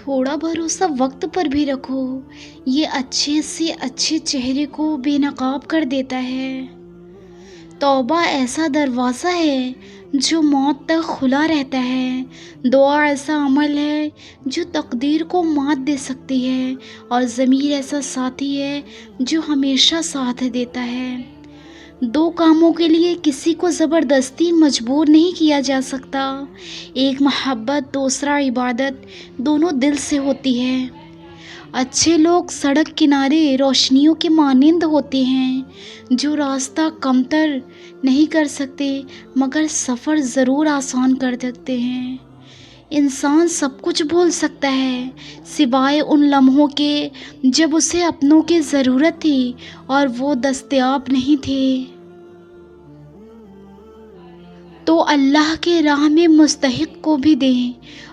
تھوڑا بھروسہ وقت پر بھی رکھو، یہ اچھے سے اچھے چہرے کو بے نقاب کر دیتا ہے۔ توبہ ایسا دروازہ ہے جو موت تک کھلا رہتا ہے۔ دعا ایسا عمل ہے جو تقدیر کو مات دے سکتی ہے، اور ضمیر ایسا ساتھی ہے جو ہمیشہ ساتھ دیتا ہے۔ دو کاموں کے لیے کسی کو زبردستی مجبور نہیں کیا جا سکتا، ایک محبت، دوسرا عبادت، دونوں دل سے ہوتی ہے۔ اچھے لوگ سڑک کنارے روشنیوں کے مانند ہوتے ہیں جو راستہ کمتر نہیں کر سکتے مگر سفر ضرور آسان کر دیتے ہیں۔ انسان سب کچھ بھول سکتا ہے سوائے ان لمحوں کے جب اسے اپنوں کی ضرورت تھی اور وہ دستیاب نہیں تھے۔ تو اللہ کے راہ میں مستحق کو بھی دے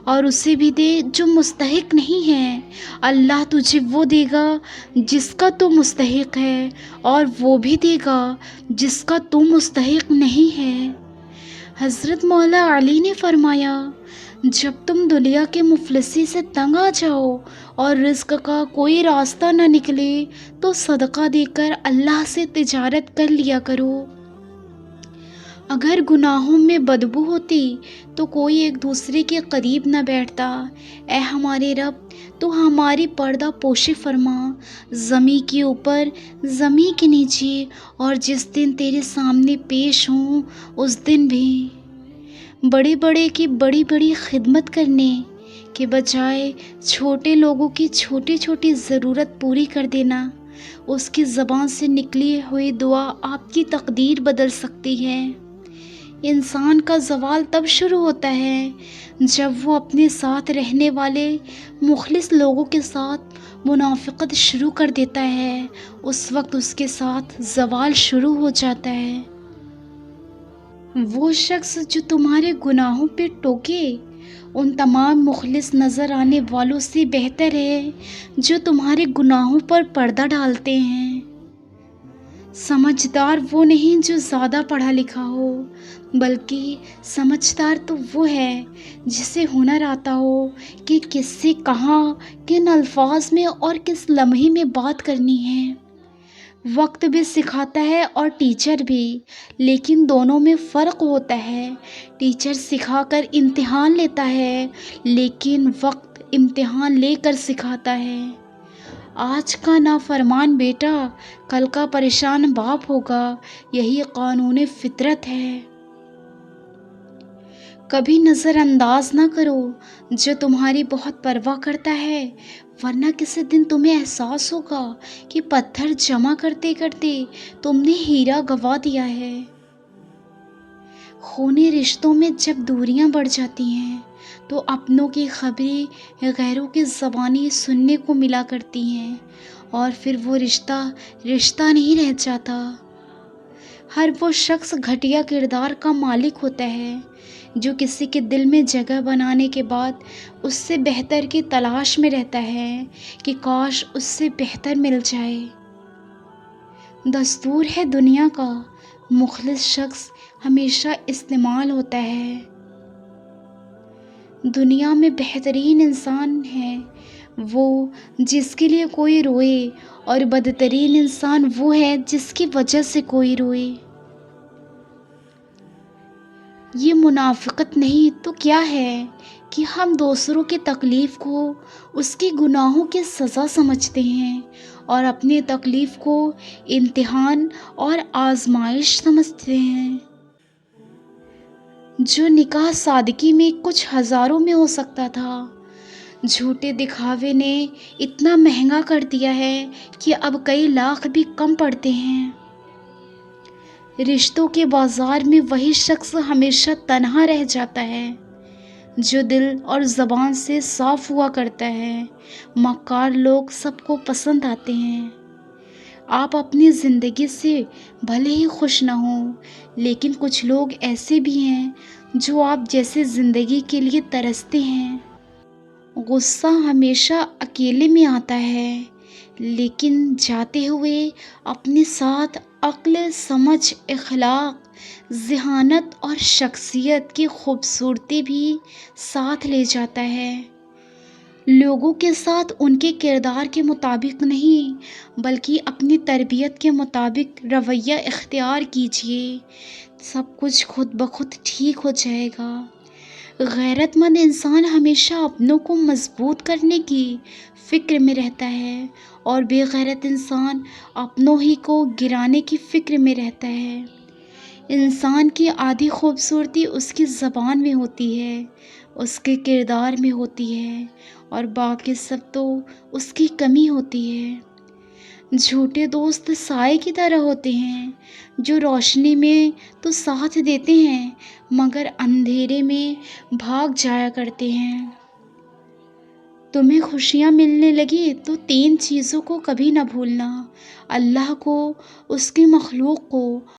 اور اسے بھی دے جو مستحق نہیں ہے۔ اللہ تجھے وہ دے گا جس کا تو مستحق ہے، اور وہ بھی دے گا جس کا تو مستحق نہیں ہے۔ حضرت مولا علی نے فرمایا، جب تم دنیا کے مفلسی سے تنگ آ جاؤ اور رزق کا کوئی راستہ نہ نکلے تو صدقہ دے کر اللہ سے تجارت کر لیا کرو۔ اگر گناہوں میں بدبو ہوتی تو کوئی ایک دوسرے کے قریب نہ بیٹھتا۔ اے ہمارے رب، تو ہماری پردہ پوشی فرما، زمین کے اوپر، زمین کے نیچے، اور جس دن تیرے سامنے پیش ہوں اس دن بھی۔ بڑے بڑے کی بڑی بڑی خدمت کرنے کے بجائے چھوٹے لوگوں کی چھوٹی چھوٹی ضرورت پوری کر دینا، اس کی زبان سے نکلی ہوئی دعا آپ کی تقدیر بدل سکتی ہے۔ انسان کا زوال تب شروع ہوتا ہے جب وہ اپنے ساتھ رہنے والے مخلص لوگوں کے ساتھ منافقت شروع کر دیتا ہے، اس وقت اس کے ساتھ زوال شروع ہو جاتا ہے۔ وہ شخص جو تمہارے گناہوں پہ ٹوکے ان تمام مخلص نظر آنے والوں سے بہتر ہے جو تمہارے گناہوں پر پردہ ڈالتے ہیں۔ سمجھدار وہ نہیں جو زیادہ پڑھا لکھا ہو، بلکہ سمجھدار تو وہ ہے جسے ہنر آتا ہو کہ کس سے کہاں، کن الفاظ میں اور کس لمحے میں بات کرنی ہے۔ وقت بھی سکھاتا ہے اور ٹیچر بھی، لیکن دونوں میں فرق ہوتا ہے۔ ٹیچر سکھا کر امتحان لیتا ہے، لیکن وقت امتحان لے کر سکھاتا ہے۔ آج کا نافرمان بیٹا کل کا پریشان باپ ہوگا، یہی قانون فطرت ہے۔ کبھی نظر انداز نہ کرو جو تمہاری بہت پرواہ کرتا ہے، ورنہ کسی دن تمہیں احساس ہوگا کہ پتھر جمع کرتے کرتے تم نے ہیرا گنوا دیا ہے۔ خونی رشتوں میں جب دوریاں بڑھ جاتی ہیں تو اپنوں کی خبریں غیروں کی زبانی سننے کو ملا کرتی ہیں، اور پھر وہ رشتہ رشتہ نہیں رہ جاتا۔ ہر وہ شخص گھٹیا کردار کا مالک ہوتا ہے جو کسی کے دل میں جگہ بنانے کے بعد اس سے بہتر کی تلاش میں رہتا ہے کہ کاش اس سے بہتر مل جائے۔ دستور ہے دنیا کا، مخلص شخص ہمیشہ استعمال ہوتا ہے۔ دنیا میں بہترین انسان ہے وہ جس کے لیے کوئی روئے، اور بدترین انسان وہ ہے جس کی وجہ سے کوئی روئے۔ یہ منافقت نہیں تو کیا ہے کہ ہم دوسروں کی تکلیف کو اس کی گناہوں کی سزا سمجھتے ہیں اور اپنی تکلیف کو امتحان اور آزمائش سمجھتے ہیں۔ جو نکاح سادگی میں کچھ ہزاروں میں ہو سکتا تھا، جھوٹے دکھاوے نے اتنا مہنگا کر دیا ہے کہ اب کئی لاکھ بھی کم پڑتے ہیں۔ رشتوں کے بازار میں وہی شخص ہمیشہ تنہا رہ جاتا ہے جو دل اور زبان سے صاف ہوا کرتا ہے۔ مکار لوگ سب کو پسند آتے ہیں۔ آپ اپنی زندگی سے بھلے ہی خوش نہ ہوں، لیکن کچھ لوگ ایسے بھی ہیں جو آپ جیسے زندگی کے لیے ترستے ہیں۔ غصہ ہمیشہ اکیلے میں آتا ہے، لیکن جاتے ہوئے اپنے ساتھ عقل، سمجھ، اخلاق، ذہانت اور شخصیت کی خوبصورتی بھی ساتھ لے جاتا ہے۔ لوگوں کے ساتھ ان کے کردار کے مطابق نہیں بلکہ اپنی تربیت کے مطابق رویہ اختیار کیجیے، سب کچھ خود بخود ٹھیک ہو جائے گا۔ غیرت مند انسان ہمیشہ اپنوں کو مضبوط کرنے کی فکر میں رہتا ہے اور بے غیرت انسان اپنوں ہی کو گرانے کی فکر میں رہتا ہے۔ انسان کی آدھی خوبصورتی اس کی زبان میں ہوتی ہے، اس کے کردار میں ہوتی ہے، اور باقی سب تو اس کی کمی ہوتی ہے۔ جھوٹے دوست سائے کی طرح ہوتے ہیں جو روشنی میں تو ساتھ دیتے ہیں مگر اندھیرے میں بھاگ جایا کرتے ہیں۔ تمہیں خوشیاں ملنے لگی تو 3 چیزوں کو کبھی نہ بھولنا: اللہ کو، اس کی مخلوق کو